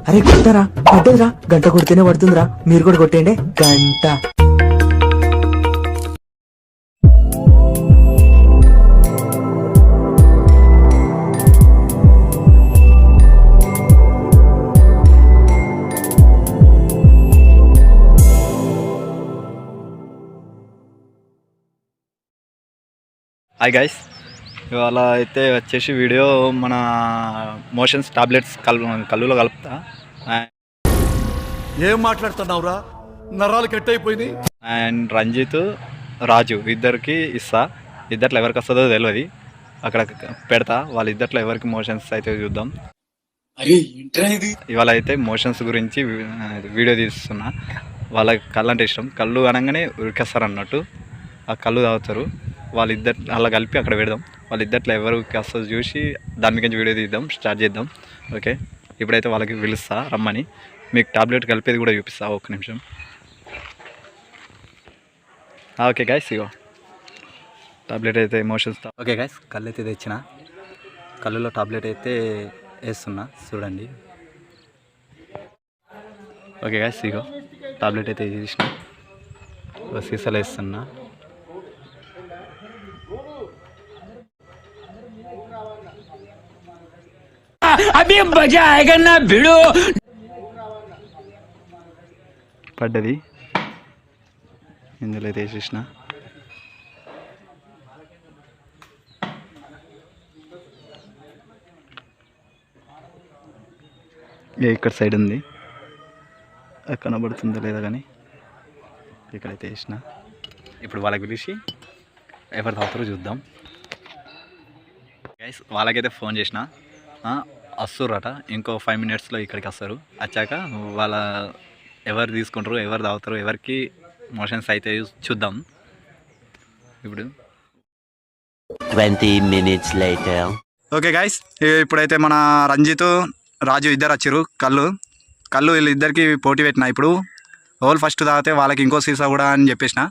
అరే కొట్టరా, పడ్డదిరా. గంట కొడితేనే పడుతుందిరా, మీరు కూడా కొట్టేయండి గంట. హాయ్ గైస్, ఇవాళ అయితే వచ్చేసి వీడియో మన మోషన్స్ టాబ్లెట్స్ కళ్ళులో కలుపుతా. ఏం మాట్లాడుతున్నావురా, నరాలు కట్ అయిపోయింది. అండ్ రంజిత్, రాజు ఇద్దరికి ఇస్తా. ఇద్దట్లో ఎవరికి వస్తుందో తెలియదు, అక్కడ పెడతా. వాళ్ళిద్దట్లో ఎవరికి మోషన్స్ అయితే చూద్దాం. ఇవాళ అయితే మోషన్స్ గురించి వీడియో తీస్తున్నా. వాళ్ళకి కళ్ళు అంటే ఇష్టం, కళ్ళు అనగానే ఉరికేస్తారు అన్నట్టు. ఆ కళ్ళు తాగుతారు. వాళ్ళిద్దరు అలా కలిపి అక్కడ పెడదాం. వాళ్ళిద్దట్లో ఎవరికి వస్తుందో చూసి దాని మీద వీడియో తీద్దాం, స్టార్ట్ చేద్దాం. ఓకే, ఇప్పుడైతే వాళ్ళకి పిలుస్తా రమ్మని. మీకు టాబ్లెట్ కలిపేది కూడా చూపిస్తా, ఒక్క నిమిషం. ఓకే గైస్, ఇగో టాబ్లెట్ అయితే ఎమోషన్స్. ఓకే గైస్, కళ్ళు అయితే తెచ్చిన, కళ్ళులో టాబ్లెట్ అయితే వేస్తున్నా చూడండి. ఓకే గైస్, ఇగో టాబ్లెట్ అయితే తీసిన, సీసాలు వేస్తున్నా. अभी मजा आएगा ना भिड़ो. పడ్డది, ఇందులో అయితే వేసేసిన. ఇక్కడ సైడ్ ఉంది, కనబడుతుందో లేదా కానీ ఇక్కడైతే వేసిన. ఇప్పుడు వాళ్ళకి పిలిచి ఎవరు తాగుతారో చూద్దాం. గైస్, వాళ్ళకైతే ఫోన్ చేసిన, వస్తుర్రట. ఇంకో 5 minutesలో ఇక్కడికి వస్తారు. వచ్చాక వాళ్ళ ఎవరు తీసుకుంటారు, ఎవరు తాగుతారు, ఎవరికి మోషన్స్ అయితే చూద్దాం. ఇప్పుడు 20 minutes later. ఓకే గైస్, ఇప్పుడైతే మన రంజిత్, రాజు ఇద్దరు వచ్చారు. కళ్ళు వీళ్ళిద్దరికి పోటీ పెట్టిన. ఇప్పుడు ఓల్ ఫస్ట్ తాగితే వాళ్ళకి ఇంకో సీసా కూడా అని చెప్పేసిన.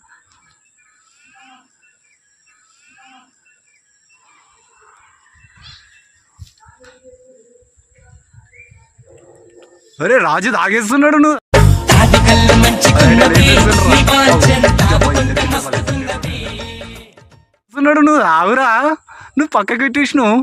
అరే రాజు తాగేస్తున్నాడు, నువ్వు నువ్వు ఆవురా, నువ్వు పక్కకి పెట్టేసినావు.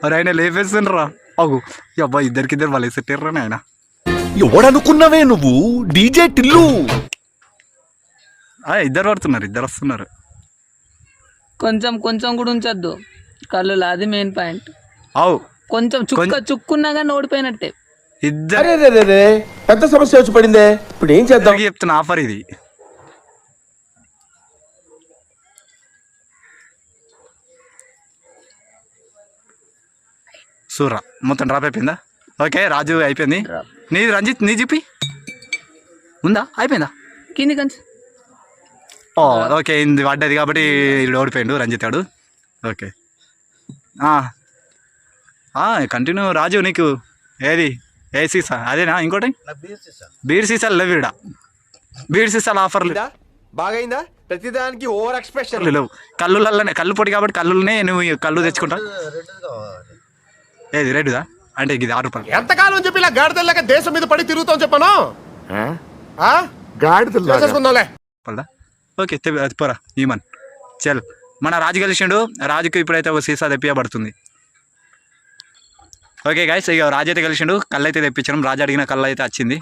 అరే ఆయన లేపేస్తుండ్రా. అగు అబ్బా, ఇద్దరికిద్దరు వాళ్ళు వేసేటారా నాయన. ఎవడనుకున్నావే నువ్వు, డీజే టిల్లు. ఇద్దరు పడుతున్నారు, ఇద్దరు వస్తున్నారు. కొంచెం కొంచెం కూడా ఉంచొద్దు కళ్ళు, అది మెయిన్ పాయింట్. అవు కొంచెం చుక్కున్నా కానీ ఓడిపోయినట్టే. ఇద్దరు పెద్ద సమస్య వచ్చి పడిందే, ఇప్పుడు ఏం చేద్దాం చెప్తున్నా. ఆఫర్ ఇది. సూర్రా మొత్తం డ్రాప్ అయిపోయిందా? ఓకే, రాజు అయిపోయింది. నీది రంజిత్, నీ చెప్పి ఉందా? అయిపోయిందా? కింది కొంచెం. ఓకే, ఇది పడ్డది కాబట్టి ఇప్పుడు ఓడిపోయిండు రంజిత్ గాడు. Okay, continue. రాజు నీకు ఏది ఏ సీసా అదేనా? ఇంకోటి బీర్ సీసాలు లేవు ఇక్కడ. బీర్ సీసాలు ఆఫర్లు బాగైందా? ప్రతిదానికి ఓవర్ ఎక్స్ప్రెషన్ లేవు. కళ్ళులనే, కళ్ళు పొడి కాబట్టి కళ్ళునే నువ్వు కళ్ళు తెచ్చుకుంటా. ఏది రెడ్దా అంటే ఇది 6 రూపాయలు. ఎంతకాలం చెప్పి ఇలా గాడిదల్లాగా దేశం మీద పడి తిరుగుతాం చెప్పను. గాడిదల్లాగా ఓకే, పోరా ఈమన్. చల్, మన రాజు గెలిచిండు. రాజుకి ఇప్పుడైతే ఒక సీసా తెప్పియబడుతుంది. ఓకే గైస్, ఇక రాజు అయితే గెలిచిండు. కళ్ళు అయితే తెప్పించడం, రాజు అడిగిన కళ్ళు అయితే వచ్చింది.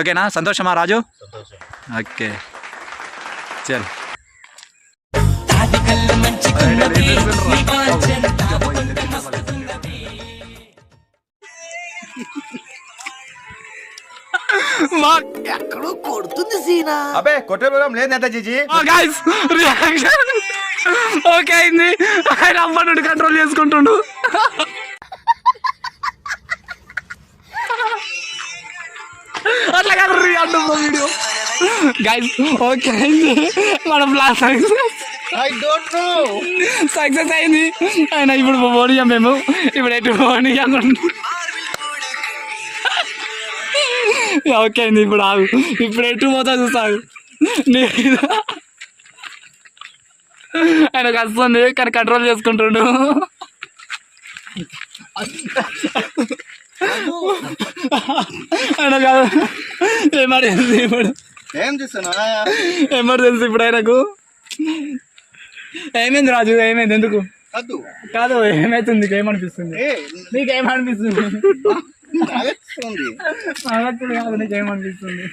ఓకేనా? సంతోషమా రాజు? ఓకే చల్. ఎక్కడో కొడుతుంది సీనా. అబే కొట్టే లేదు నేతాజీ. ఓకే అయింది. ఆయన అమ్మనుడు కంట్రోల్ చేసుకుంటుండు. అట్లా కాదు వీడియో గైస్. ఓకే అయింది, మన ప్లాన్ సక్సెస్ అయింది. ఆయన ఇప్పుడు పోనీయం, మేము ఇప్పుడు ఎటు పోనీయం. ఓకే అండి, ఇప్పుడు ఆగు, ఇప్పుడు ఎటు పోతా చూస్తాగు. ఆయనకు వస్తుంది కానీ కంట్రోల్ చేసుకుంటుండు. ఆయన కాదు ఎమర్జెన్సీ ఇప్పుడు, ఏం చేస్తాను ఎమర్జెన్సీ ఇప్పుడు ఆయనకు. ఏమైంది రాజు, ఏమైంది, ఎందుకు వద్దు కాదు ఏమైతుంది, నీకేమనిపిస్తుంది, నీకేమనిపిస్తుంది, అగత్తుడు కాదు నీకేమనిపిస్తుంది,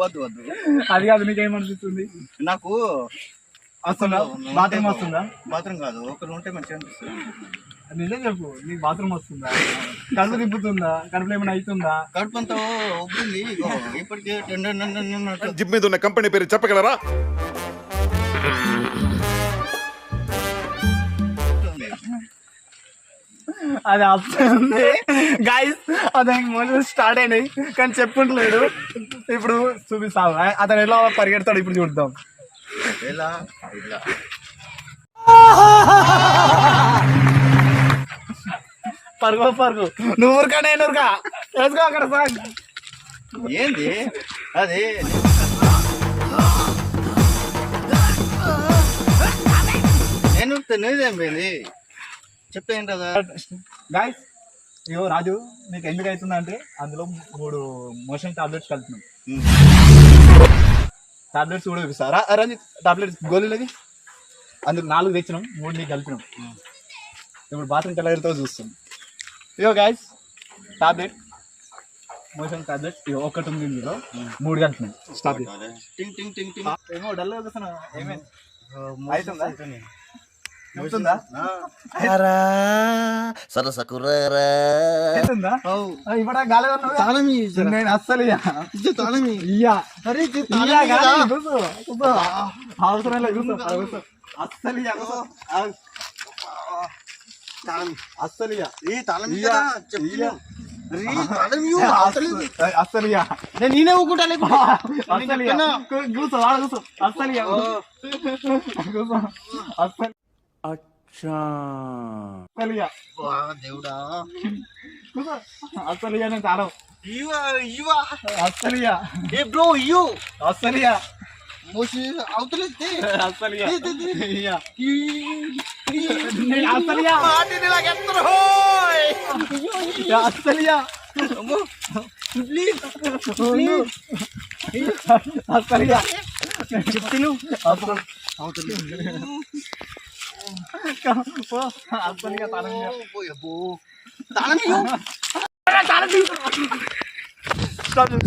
వద్దు వద్దు అది కాదు నీకేమనిపిస్తుంది, నాకు వస్తుందా బాత్రూమ్ వస్తుందా, బాత్రూమ్ కాదు ఒకరు ఉంటే మంచిగా అనిపిస్తుంది. నిజం చెప్పు, నీకు బాత్రూమ్ వస్తుందా, కడుపు తిప్పుతుందా, కడుపులో ఏమైనా అవుతుందా, కడుపు అంతా ఉబ్బింది ఇప్పటికే జిమ్ మీద ఉన్న కంపెనీ పేరు చెప్పగలరా? అది వస్తుంది గైస్, అతనికి మోషన్ స్టార్ట్ అయినాయి కానీ చెప్పుంటలేడు. ఇప్పుడు చూపిస్తావు అతను ఎలా పరిగెడతాడు, ఇప్పుడు చూద్దాం. ఎలా ఇలా పరుగు పరుగు, నువ్వు ఊరుకా నేను ఊరుకా, వేసుకో అక్కడ సాంగ్. ఏంది అది నేను నువ్వేం పోయింది చెప్తే ఏంటి కదా. గాయస్ ఇగో రాజు, నీకు ఎందుకు అవుతుందంటే అందులో 3 మోషన్ టాబ్లెట్స్ కలుపుతున్నాం. టాబ్లెట్స్ కూడా చూపిస్తారా రంజిత్, టాబ్లెట్స్ గోళీలది అందులో 4 తెచ్చినాం, 3 నీకు కలిపినాం. ఇప్పుడు బాత్రూమ్ ఎలా వెళ్తావు చూస్తాం. ఇగో గాయస్ టాబ్లెట్, మోషన్ టాబ్లెట్ ఇగో ఒకటి ఉంది, ఇందులో 3 కలిపినాం. స్టాప్ టింగ్ టింగ్ టింగ్ టింగ్ ఏమో డల్ చూస్తున్నా, ఏమైంది అవుతుందా, అవుతుందా, అవుతుందా, ఇప్పుడు గాలి నేను అస్సలు ఇయ్యా అవసరం లేదు, కూర్చో అస్సలు అస్సలు అస్సలు నేనే ఊకుంటా కూర్చో వాడు కూర్చో అస్సలు కూర్చో అస్సలు దేవుడా కూర్చో అస్సలు నేను తాను అస్సలు ఏ బ్రో ఇయ్యు అస్సలు మోసి అవతలేదు అస్సలు చెప్తాను అస్సలు